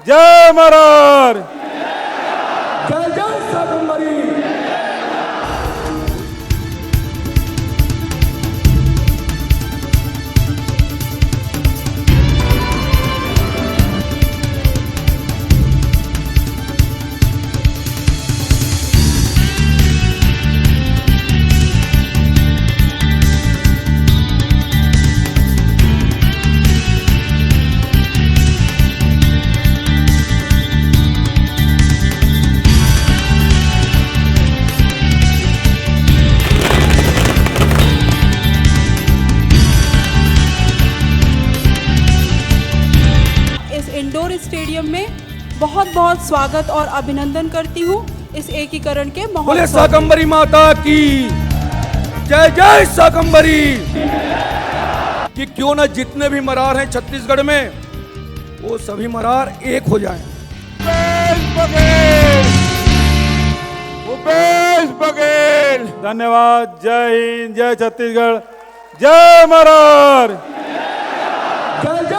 जय मरार। जय जय शाकंभरी। इंडोर स्टेडियम में बहुत बहुत स्वागत और अभिनंदन करती हूँ इस एकीकरण के बोले महोत्सव में। शाकंभरी माता की जय जय शाकंभरी। कि क्यों ना जितने भी मरार हैं छत्तीसगढ़ में वो सभी मरार एक हो जाएं। भूपेश बघेल। धन्यवाद। जय हिंद, जय छत्तीसगढ़, जय मरार। जय जय